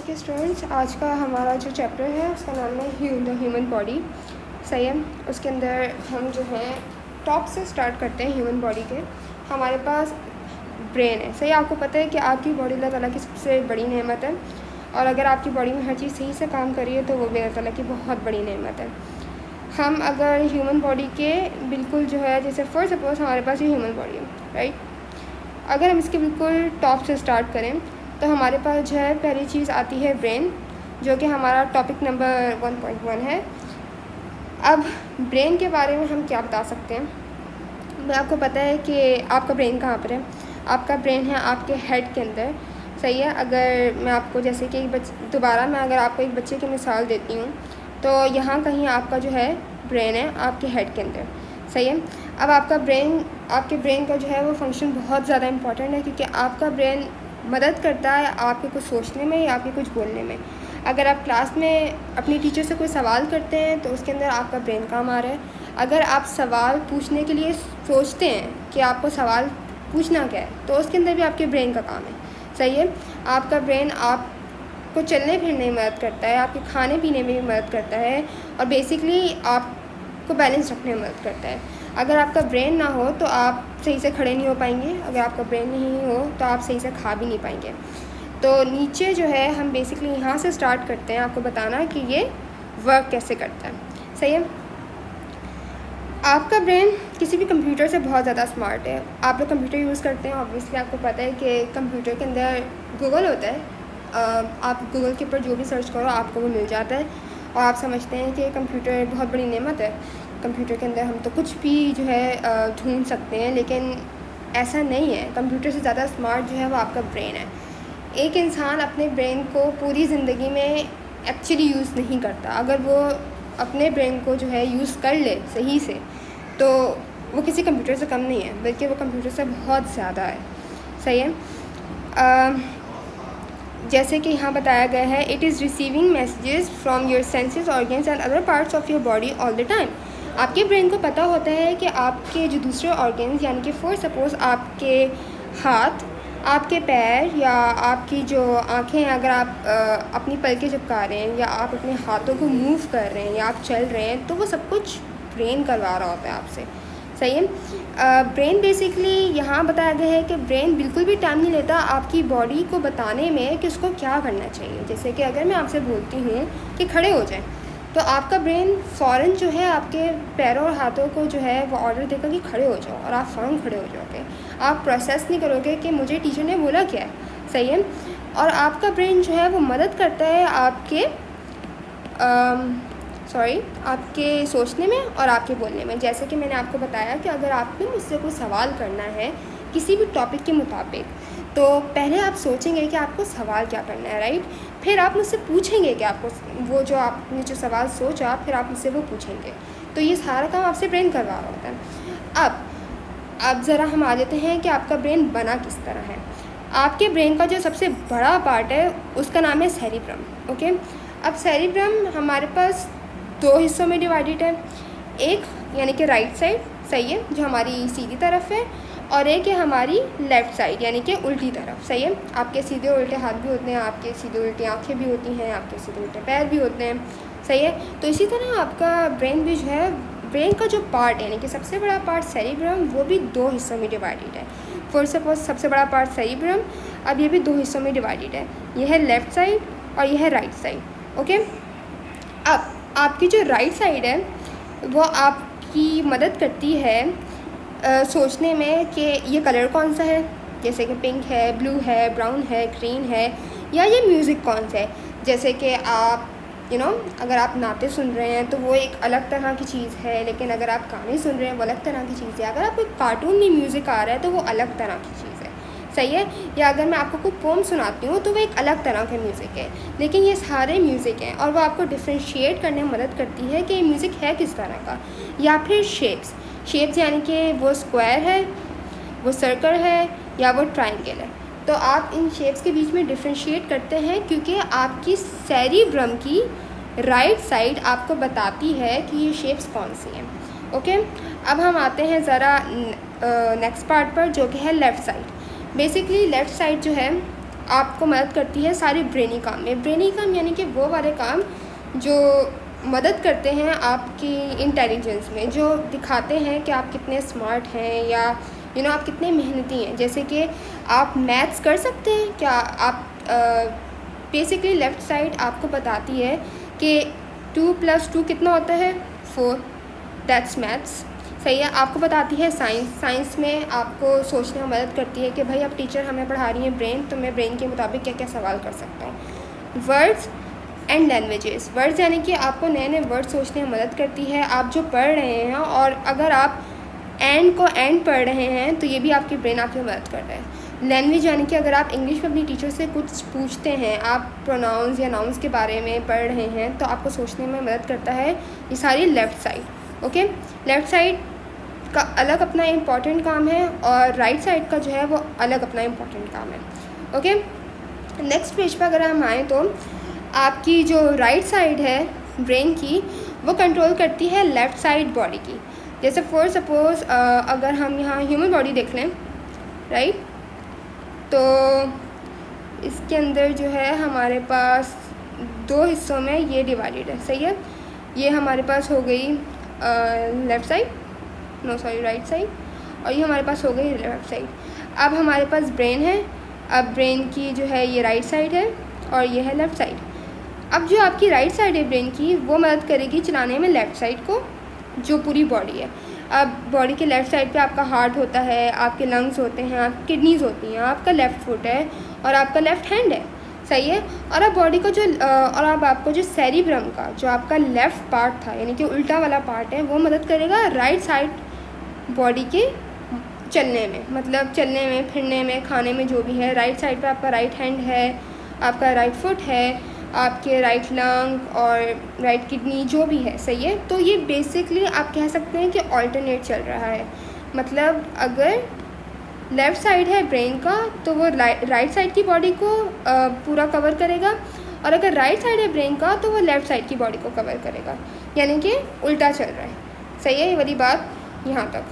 Okay students, आज का हमारा जो चैप्टर है उसका नाम है द ह्यूमन बॉडी। सही है। उसके अंदर हम जो है टॉप से स्टार्ट करते हैं ह्यूमन बॉडी के। हमारे पास ब्रेन है। सही, आपको पता है कि आपकी बॉडी अल्लाह ताला की सबसे बड़ी नेमत है, और अगर आपकी बॉडी में हर चीज़ सही से काम कर रही है तो वो भी अल्लाह ताला की बहुत बड़ी नेमत है। हम अगर ह्यूमन बॉडी के बिल्कुल जो है, जैसे फॉर सपोज हमारे पास ये ह्यूमन बॉडी है, राइट। अगर हम इसके बिल्कुल टॉप से स्टार्ट करें तो हमारे पास जो है पहली चीज़ आती है ब्रेन, जो कि हमारा टॉपिक नंबर 1.1 है। अब ब्रेन के बारे में हम क्या बता सकते हैं। मैं आपको पता है कि आपका ब्रेन कहाँ पर है। आपका ब्रेन है आपके हेड के अंदर। सही है। अगर मैं आपको जैसे कि दोबारा मैं अगर आपको एक बच्चे की मिसाल देती हूँ तो यहाँ कहीं आपका जो है ब्रेन है आपके हेड के अंदर। सही है। अब आपके ब्रेन का जो है वो फंक्शन बहुत ज़्यादा इम्पॉर्टेंट है, क्योंकि आपका ब्रेन मदद करता है आपके कुछ सोचने में या आपके कुछ बोलने में। अगर आप क्लास में अपनी टीचर से कोई सवाल करते हैं तो उसके अंदर आपका ब्रेन काम आ रहा है। अगर आप सवाल पूछने के लिए सोचते हैं कि आपको सवाल पूछना क्या है, तो उसके अंदर भी आपके ब्रेन का काम है। सही है। आपका ब्रेन आपको चलने फिरने में मदद करता है, आपके खाने पीने में भी मदद करता है, और बेसिकली आपको बैलेंस रखने में मदद करता है। अगर आपका ब्रेन ना हो तो आप सही से खड़े नहीं हो पाएंगे। अगर आपका ब्रेन नहीं हो तो आप सही से खा भी नहीं पाएंगे। तो नीचे जो है हम बेसिकली यहाँ से स्टार्ट करते हैं आपको बताना कि ये वर्क कैसे करता है। सही है। आपका ब्रेन किसी भी कंप्यूटर से बहुत ज़्यादा स्मार्ट है। आप लोग कंप्यूटर यूज़ करते हैं, ऑब्वियसली आपको पता है कि कंप्यूटर के अंदर गूगल होता है। आप गूगल के ऊपर जो भी सर्च करो आपको वो मिल जाता है, और आप समझते हैं कि कंप्यूटर बहुत बड़ी नेमत है। कंप्यूटर के अंदर हम तो कुछ भी जो है ढूंढ सकते हैं, लेकिन ऐसा नहीं है। कंप्यूटर से ज़्यादा स्मार्ट जो है वो आपका ब्रेन है। एक इंसान अपने ब्रेन को पूरी ज़िंदगी में एक्चुअली यूज़ नहीं करता। अगर वो अपने ब्रेन को जो है यूज़ कर ले सही से, तो वो किसी कंप्यूटर से कम नहीं है, बल्कि वो कंप्यूटर से बहुत ज़्यादा है। सही है। जैसे कि यहाँ बताया गया है, it is receiving messages from your senses, organs and other parts of your body all the time. आपके ब्रेन को पता होता है कि आपके जो दूसरे ऑर्गन्स, यानी कि फॉर सपोज़ आपके हाथ, आपके पैर या आपकी जो आँखें हैं, अगर आप अपनी पलकें झपका रहे हैं या आप अपने हाथों को मूव कर रहे हैं या आप चल रहे हैं, तो वो सब कुछ ब्रेन करवा रहा होता है आपसे। सही है। ब्रेन बेसिकली यहाँ बताया गया है कि ब्रेन बिल्कुल भी टाइम नहीं लेता आपकी बॉडी को बताने में कि उसको क्या करना चाहिए। जैसे कि अगर मैं आपसे बोलती हूँ कि खड़े हो जाएं, तो आपका ब्रेन फ़ौरन जो है आपके पैरों और हाथों को जो है वो ऑर्डर देगा कि खड़े हो जाओ, और आप फ़ौरन खड़े हो जाओगे। आप प्रोसेस नहीं करोगे कि मुझे टीचर ने बोला क्या है। सही है। और आपका ब्रेन जो है वो मदद करता है आपके सोचने में और आपके बोलने में। जैसे कि मैंने आपको बताया कि अगर आपने मुझसे कोई सवाल करना है किसी भी टॉपिक के मुताबिक, तो पहले आप सोचेंगे कि आपको सवाल क्या करना है, राइट। फिर आप मुझसे पूछेंगे कि आपको वो जो आपने जो सवाल सोचा, फिर आप मुझसे वो पूछेंगे। तो ये सारा काम आपसे ब्रेन करवा रहा होता है। अब ज़रा हम आ जाते हैं कि आपका ब्रेन बना किस तरह है। आपके ब्रेन का जो सबसे बड़ा पार्ट है उसका नाम है सेरिब्रम। ओके। अब सेरिब्रम हमारे पास दो हिस्सों में डिवाइडेड है। एक यानी कि राइट साइड, सही है, जो हमारी सीधी तरफ है, और एक है हमारी लेफ़्ट साइड यानी कि उल्टी तरफ। सही है। आपके सीधे उल्टे हाथ भी होते हैं, आपके सीधे उल्टी आँखें भी होती हैं, आपके सीधे उल्टे पैर भी होते हैं। सही है। तो इसी तरह आपका ब्रेन भी जो है, ब्रेन का जो पार्ट यानी कि सबसे बड़ा पार्ट सेरिब्रम, वो भी दो हिस्सों में डिवाइडेड है। फॉर सपोज सबसे बड़ा पार्ट सेरिब्रम, अब ये भी दो हिस्सों में डिवाइडेड है। यह है लेफ़्ट साइड और यह है राइट साइड। ओके। अब आपकी जो राइट साइड है वो आपकी मदद करती है सोचने में कि ये कलर कौन सा है, जैसे कि पिंक है, ब्लू है, ब्राउन है, ग्रीन है, या ये म्यूज़िक कौन सा है। जैसे कि आप अगर आप नाते सुन रहे हैं तो वो एक अलग तरह की चीज़ है, लेकिन अगर आप गाने सुन रहे हैं वो अलग तरह की चीज़ है। अगर आप कोई कार्टून में म्यूज़िक आ रहा है तो वो अलग तरह की चीज़ है। सही है। या अगर मैं आपको कोई पोम सुनाती हूँ तो वो एक अलग तरह का म्यूज़िक है, लेकिन ये सारे म्यूज़िक हैं, और वो आपको डिफ्रेंशिएट करने में मदद करती है कि ये म्यूज़िक है किस तरह का। या फिर शेप्स यानी कि वो स्क्वायर है, वो सर्कल है, या वो ट्रायंगल है। तो आप इन शेप्स के बीच में डिफ्रेंशिएट करते हैं, क्योंकि आपकी सेरिब्रम की राइट साइड आपको बताती है कि ये शेप्स कौन सी हैं। ओके। अब हम आते हैं ज़रा नेक्स्ट पार्ट पर, जो कि है left side. Basically left side जो है आपको मदद करती है सारे ब्रेनी काम में। ब्रेनी काम यानी कि वो वाले काम जो मदद करते हैं आपकी इंटेलिजेंस में, जो दिखाते हैं कि आप कितने स्मार्ट हैं या आप कितने मेहनती हैं। जैसे कि आप मैथ्स कर सकते हैं क्या? आप बेसिकली लेफ़्ट साइड आपको बताती है कि 2 + 2 कितना होता है, 4, दैट्स मैथ्स। सही है। आपको बताती है साइंस में आपको सोचने में मदद करती है कि भाई अब टीचर हमें पढ़ा रही है ब्रेन, तो मैं ब्रेन के मुताबिक क्या क्या सवाल कर सकता हूँ। वर्ड्स एंड लैंग्वेजेस, वर्ड्स यानी कि आपको नए नए वर्ड सोचने में मदद करती है आप जो पढ़ रहे हैं, और अगर आप एंड को एंड पढ़ रहे हैं तो ये भी आपकी ब्रेन आपकी मदद कर रहा है। लैंग्वेज यानी कि अगर आप इंग्लिश में अपनी टीचर से कुछ पूछते हैं, आप प्रोनाउंस या नाउंस के बारे में पढ़ रहे हैं, तो आपको सोचने में मदद करता है ये सारी left side. Okay, left side का अलग अपना इम्पॉर्टेंट काम है और राइट साइड का जो है वो अलग अपना इम्पॉर्टेंट काम है। ओके, नेक्स्ट पेज पर अगर हम आएँ तो आपकी जो राइट साइड है ब्रेन की, वो कंट्रोल करती है लेफ़्ट साइड बॉडी की। जैसे फॉर सपोज़ अगर हम यहाँ ह्यूमन बॉडी देख लें, राइट, तो इसके अंदर जो है हमारे पास 2 हिस्सों में ये डिवाइडेड है। सही है। ये हमारे पास हो गई लेफ़्ट साइड, राइट साइड, और ये हमारे पास हो गई लेफ़्ट साइड। अब हमारे पास ब्रेन है, अब ब्रेन की जो है ये राइट साइड है और ये है लेफ़्ट साइड। अब जो आपकी राइट साइड है ब्रेन की, वो मदद करेगी चलाने में लेफ़्ट साइड को, जो पूरी बॉडी है। अब बॉडी के लेफ़्ट साइड पे आपका हार्ट होता है, आपके लंग्स होते हैं, आपकी किडनीज़ होती हैं, आपका लेफ़्ट फुट है और आपका लेफ़्ट हैंड है। सही है। और अब बॉडी को और अब आपको जो सेरिब्रम का जो आपका लेफ़्ट पार्ट था, यानी कि उल्टा वाला पार्ट है, वो मदद करेगा राइट साइड बॉडी के चलने में, मतलब चलने में, फिरने में, खाने में, जो भी है। राइट साइड पे आपका राइट हैंड है, आपका राइट फुट है, आपके राइट लंग और राइट किडनी जो भी है। सही है। तो ये बेसिकली आप कह सकते हैं कि ऑल्टरनेट चल रहा है। मतलब अगर लेफ़्ट साइड है ब्रेन का तो वो राइट साइड की बॉडी को पूरा कवर करेगा, और अगर राइट साइड है ब्रेन का तो वो लेफ़्ट साइड की बॉडी को कवर करेगा, यानी कि उल्टा चल रहा है। सही है ये वाली बात यहाँ तक।